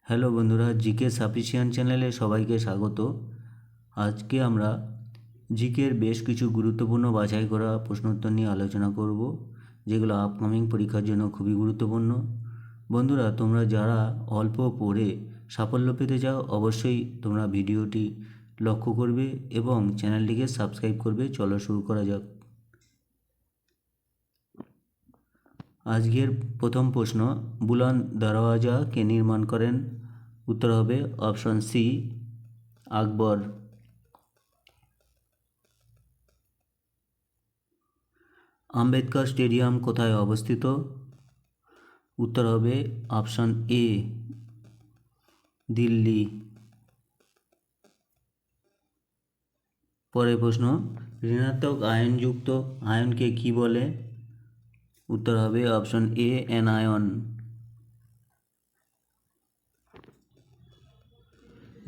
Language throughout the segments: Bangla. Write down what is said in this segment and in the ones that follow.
হ্যালো বন্ধুরা, জিকে সাফিসিয়েন্ট চ্যানেলে সবাইকে স্বাগত। আজকে আমরা জিকের বেশ কিছু গুরুত্বপূর্ণ বাছাই করা প্রশ্নোত্তর নিয়ে আলোচনা করব, যেগুলো আপকামিং পরীক্ষার জন্য খুবই গুরুত্বপূর্ণ। বন্ধুরা, তোমরা যারা অল্প পড়ে সাফল্য পেতে চাও, অবশ্যই তোমরা ভিডিওটি লক্ষ্য করবে এবং চ্যানেলটিকে সাবস্ক্রাইব করবে। চলো শুরু করা যাক। আজকের প্রথম প্রশ্ন, বুলন্দ দরওয়াজা কে নির্মাণ করেন? উত্তর হবে অপশন সি, আকবর। আম্বেদকর স্টেডিয়াম কোথায় অবস্থিত? উত্তর হবে অপশন এ, দিল্লি। পরের প্রশ্ন, ঋণাত্মক আয়নযুক্ত আয়নকে কি বলে? উত্তর হবে অপশন এ, অ্যানায়ন।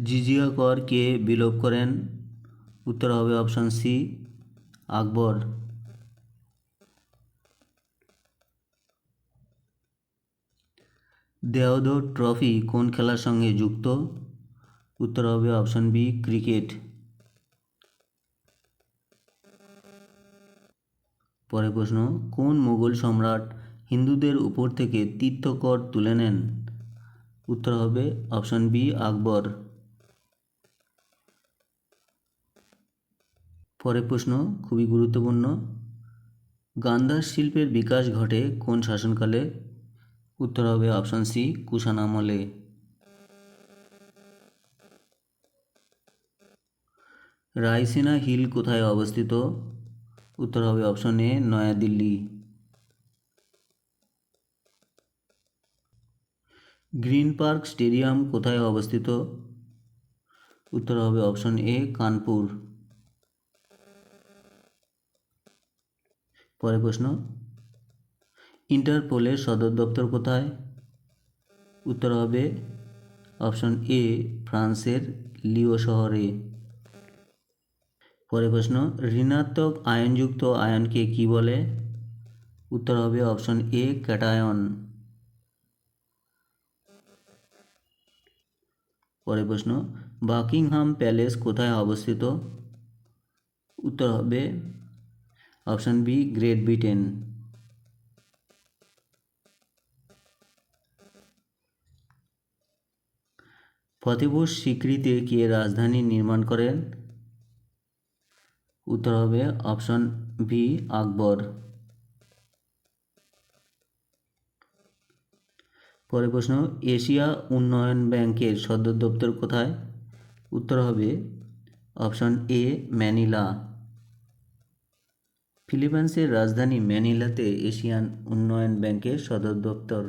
জিজিয়া কর কে বিলোপ করেন? উত্তর হবে অপশন সি, আকবর। দেওধর ট্রফি কোন খেলার সঙ্গে যুক্ত? উত্তর হবে অপশন বি, ক্রিকেট। পরের প্রশ্ন, কোন মুঘল সম্রাট হিন্দুদের উপর থেকে তীর্থকর তুলে নেন? উত্তর হবে অপশন বি, আকবর। পরের প্রশ্ন খুবই গুরুত্বপূর্ণ, গান্ধার শিল্পের বিকাশ ঘটে কোন শাসনকালে? উত্তর হবে অপশন সি, কুষাণ আমলে। রায়সিনা হিল কোথায় অবস্থিত? উত্তর হবে option A, New Delhi. Green park stadium কোথায় অবস্থিত? উত্তর হবে অপশন এ, কানপুর। পরের প্রশ্ন, ইন্টারপোলের সদর দপ্তর কোথায়? উত্তর হবে অপশন এ, ফ্রান্সের লিও শহরে। পরের প্রশ্ন, ঋণাত্মক আয়নযুক্ত আয়নকে কি বলে? উত্তর হবে অপশন এ, ক্যাটায়ন। পরের প্রশ্ন, বাকিংহাম প্যালেস কোথায় অবস্থিত? উত্তর হবে option B, Great Britain. Fatehpur সিক্রিতে কে রাজধানী নির্মাণ করেন? উত্তর হবে অপশন বি, আকবর। পরের প্রশ্ন, এশিয়া উন্নয়ন ব্যাংকের সদর দপ্তর কোথায়? উত্তর হবে অপশন এ, ম্যানিলা। ফিলিপাইন্সের রাজধানী ম্যানিলাতে এশিয়ান উন্নয়ন ব্যাংকের সদর দপ্তর।